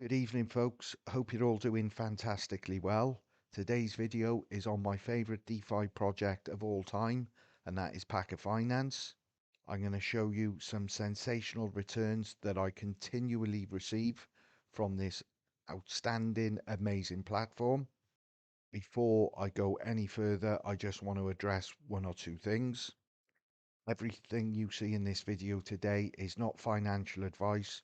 Good evening, folks. Hope you're all doing fantastically well. Today's video is on my favorite DeFi project of all time, and that is PACA Finance. I'm going to show you some sensational returns that I continually receive from this outstanding, amazing platform. Before I go any further, I just want to address one or two things. Everything you see in this video today is not financial advice.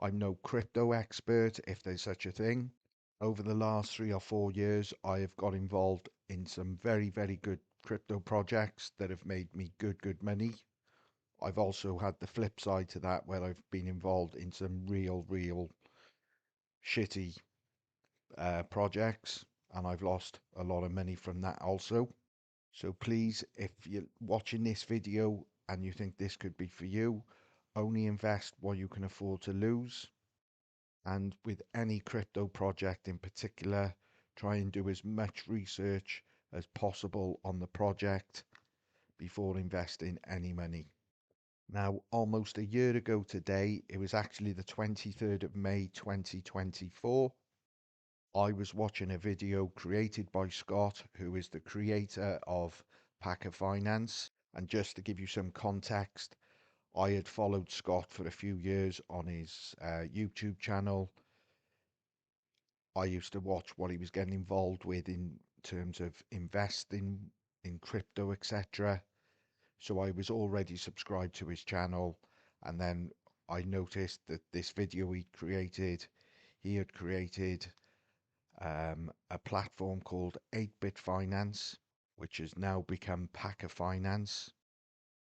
I'm no crypto expert, if there's such a thing. Over the last 3 or 4 years, I have got involved in some very, very good crypto projects that have made me good money. I've also had the flip side to that where I've been involved in some real shitty projects, and I've lost a lot of money from that also. So please, if you're watching this video and you think this could be for you, only invest what you can afford to lose. And with any crypto project in particular, try and do as much research as possible on the project before investing any money. Now, almost a year ago today, it was actually the 23rd of May 2024. I was watching a video created by Scott, who is the creator of PACA Finance. And just to give you some context, I had followed Scott for a few years on his YouTube channel. I used to watch what he was getting involved with in terms of investing in crypto, etc. So I was already subscribed to his channel. And then I noticed that this video he had created a platform called 8-Bit Finance, which has now become PACA Finance.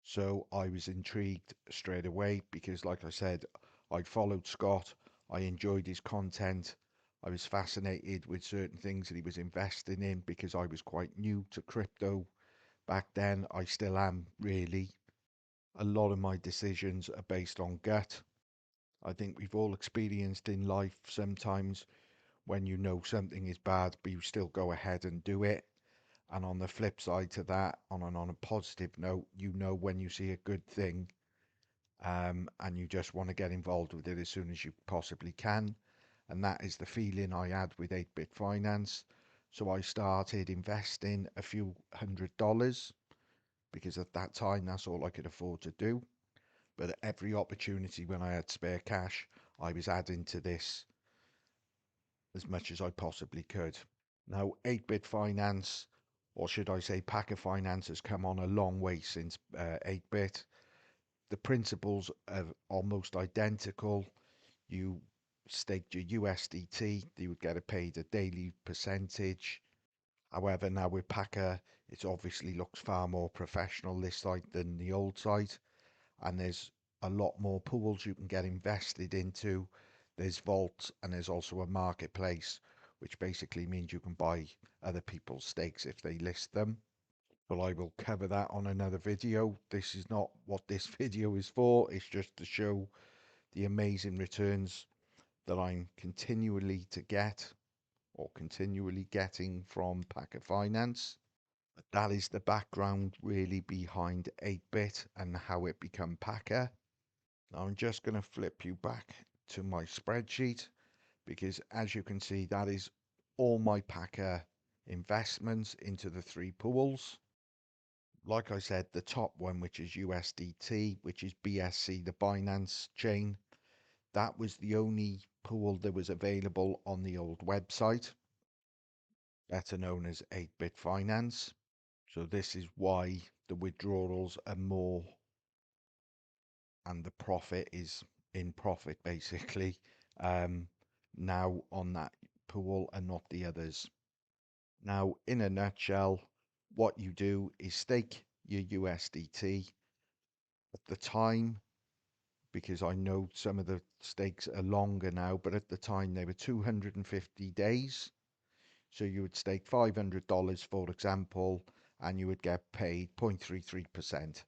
So I was intrigued straight away because, like I said, I'd followed Scott. I enjoyed his content. I was fascinated with certain things that he was investing in because I was quite new to crypto back then. I still am, really. A lot of my decisions are based on gut. I think we've all experienced in life sometimes when you know something is bad, but you still go ahead and do it. And on the flip side to that, on a positive note, you know when you see a good thing, and you just want to get involved with it as soon as you possibly can. And that is the feeling I had with 8-Bit Finance. So I started investing a few $100s because at that time that's all I could afford to do. But at every opportunity when I had spare cash, I was adding to this as much as I possibly could. Now, 8-Bit Finance, or should I say PACA Finance, has come on a long way since 8-Bit. The principles are almost identical. You staked your USDT, you would get paid a daily percentage. However, now with PACA, it obviously looks far more professional, this site, than the old site. And there's a lot more pools you can get invested into. There's vaults, and there's also a marketplace, which basically means you can buy other people's stakes if they list them. But I will cover that on another video. This is not what this video is for. It's just to show the amazing returns that I'm continually to get, or continually getting, from PACA Finance. But that is the background really behind 8-Bit and how it became PACA. Now I'm just going to flip you back to my spreadsheet, because as you can see, that is all my PACA investments into the three pools. Like I said, the top one, which is USDT, which is BSC, the Binance chain, that was the only pool that was available on the old website, better known as 8-Bit Finance. So this is why the withdrawals are more, and the profit is in profit basically, now on that pool and not the others. Now, in a nutshell, what you do is stake your USDT at the time, because I know some of the stakes are longer now, but at the time they were 250 days. So you would stake $500, for example, and you would get paid 0.33%.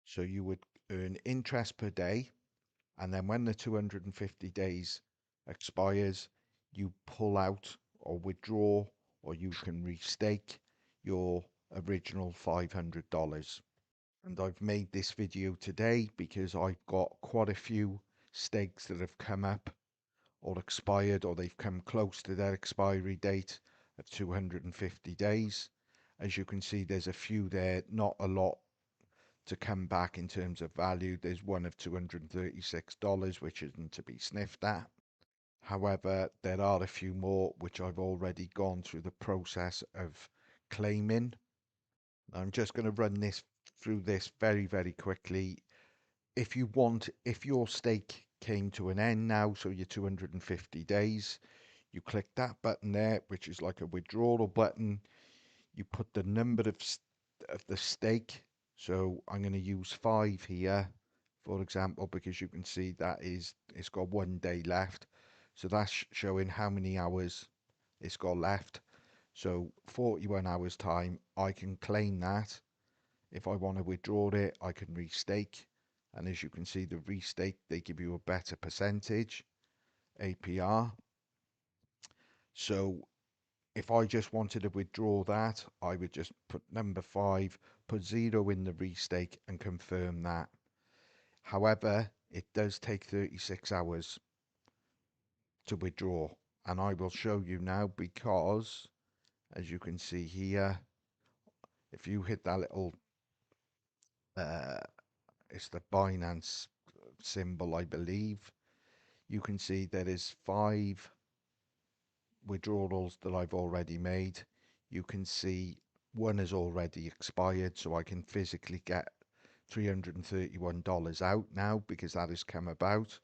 So you would earn interest per day, and then when the 250 days expires, you pull out or withdraw, or you can restake your original $500. And I've made this video today because I've got quite a few stakes that have come up or expired, or they've come close to their expiry date of 250 days. As you can see, there's a few there, not a lot to come back in terms of value. There's one of $236, which isn't to be sniffed at. However, there are a few more which I've already gone through the process of claiming. I'm just going to run this through this very, very quickly. If your stake came to an end now, so your 250 days, you click that button there, which is like a withdrawal button. You put the number of the stake. So I'm going to use 5 here, for example, because you can see that it's got 1 day left. So that's showing how many hours it's got left. So 41 hours time, I can claim that. If I want to withdraw it, I can restake. And as you can see, the restake, they give you a better percentage, APR. So if I just wanted to withdraw that, I would just put number 5, put 0 in the restake and confirm that. However, it does take 36 hours to withdraw. And I will show you now because, as you can see here, if you hit that little, uh, it's the Binance symbol, I believe, you can see there is 5 withdrawals that I've already made. You can see one has already expired, so I can physically get $331 out now because that has come about.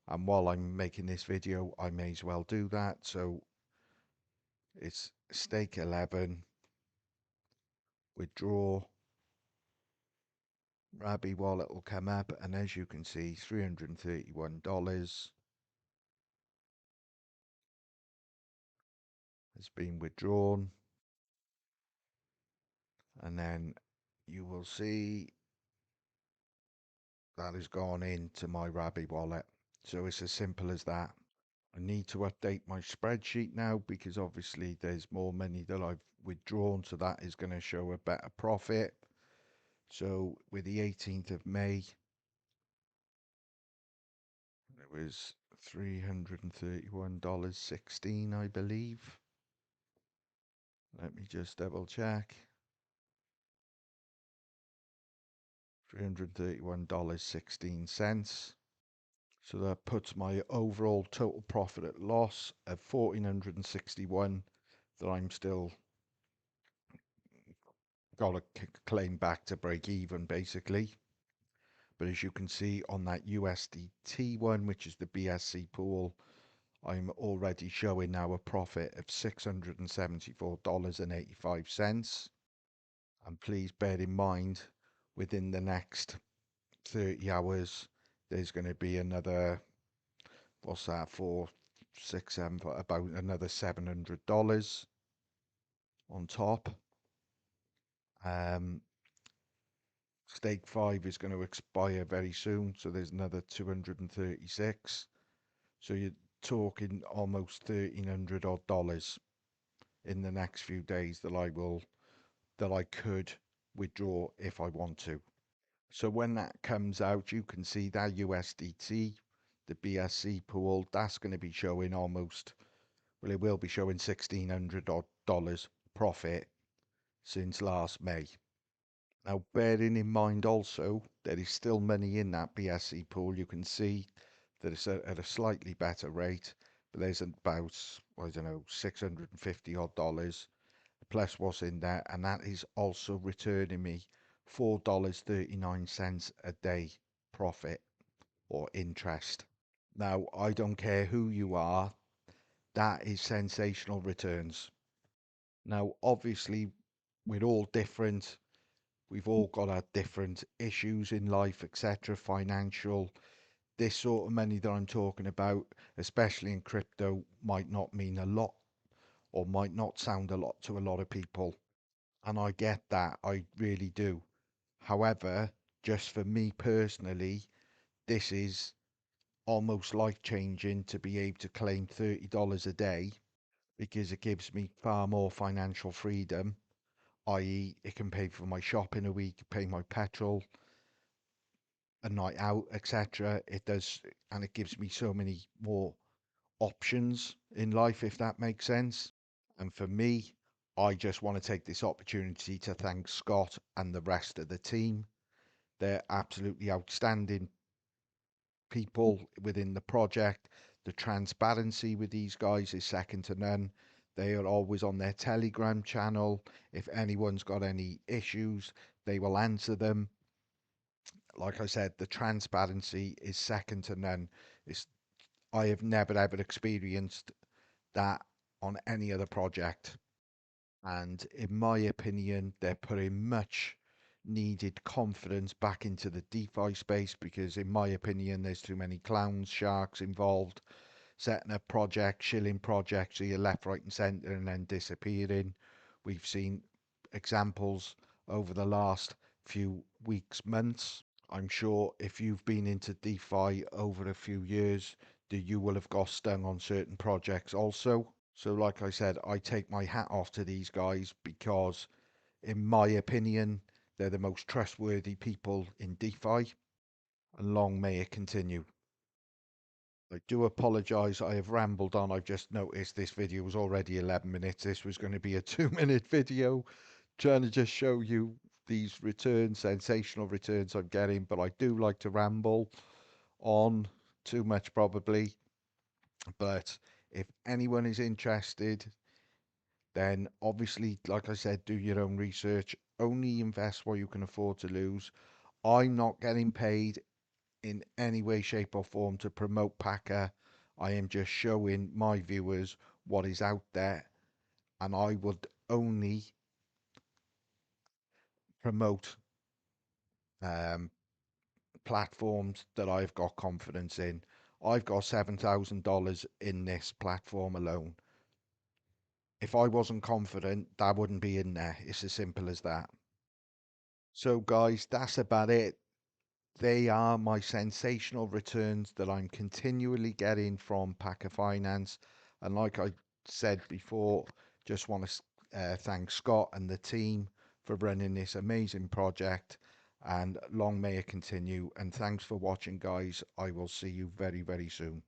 And while I'm making this video, I may as well do that. So it's stake 11, withdraw, Rabby wallet will come up, and as you can see, $331 has been withdrawn. And then you will see that has gone into my Rabby wallet. So it's as simple as that. I need to update my spreadsheet now because obviously there's more money that I've withdrawn, so that is going to show a better profit. So with the 18th of May, it was $331.16, I believe. Let me just double check. $331.16. So that puts my overall total profit at loss of 1,461 that I'm still got to claim back to break even basically. But as you can see on that USDT one, which is the BSC pool, I'm already showing now a profit of $674.85. And please bear in mind, within the next 30 hours, there's going to be another, what's that, 4, 6, 7, about another $700 on top. Stake 5 is going to expire very soon, so there's another 236. So you're talking almost $1,300 odd dollars in the next few days that I could withdraw if I want to. So when that comes out, you can see that USDT, the BSC pool, that's going to be showing almost, well, it will be showing $1,600 odd dollars profit since last May. Now, bearing in mind also, there is still money in that BSC pool. You can see that it's at a slightly better rate, but there's about, I don't know, 650 odd dollars plus what's in there, and that is also returning me $4.39 a day profit or interest. Now, I don't care who you are, that is sensational returns. Now, obviously, we're all different. We've all got our different issues in life, etc., financial. This sort of money that I'm talking about, especially in crypto, might not mean a lot or might not sound a lot to a lot of people. And I get that, I really do. However, just for me personally, this is almost life changing to be able to claim $30 a day because it gives me far more financial freedom, i.e., it can pay for my shopping a week, pay my petrol, a night out, etc. It does, and it gives me so many more options in life, if that makes sense. And for me, I just want to take this opportunity to thank Scott and the rest of the team. They're absolutely outstanding people within the project. The transparency with these guys is second to none. They are always on their Telegram channel. If anyone's got any issues, they will answer them. Like I said, the transparency is second to none. It's, I have never ever experienced that on any other project. And in my opinion, they're putting much needed confidence back into the DeFi space because, in my opinion, there's too many clowns, sharks involved, setting up projects, shilling projects here left, right, and centre, and then disappearing. We've seen examples over the last few weeks, months. I'm sure if you've been into DeFi over a few years, that you will have got stung on certain projects also. So, like I said, I take my hat off to these guys because, in my opinion, they're the most trustworthy people in DeFi, and long may it continue. I do apologise, I have rambled on. I've just noticed this video was already 11 minutes. This was going to be a 2 minute video, trying to just show you these returns, sensational returns I'm getting, but I do like to ramble on too much probably. But if anyone is interested, then obviously, like I said, do your own research. Only invest what you can afford to lose. I'm not getting paid in any way, shape, or form to promote PACA. I am just showing my viewers what is out there, and I would only promote um, platforms that I've got confidence in. I've got $7,000 in this platform alone. If I wasn't confident, that wouldn't be in there. It's as simple as that. So, guys, that's about it. They are my sensational returns that I'm continually getting from PACA Finance. And like I said before, just want to thank Scott and the team for running this amazing project. And long may it continue. And thanks for watching, guys. I will see you very, very soon.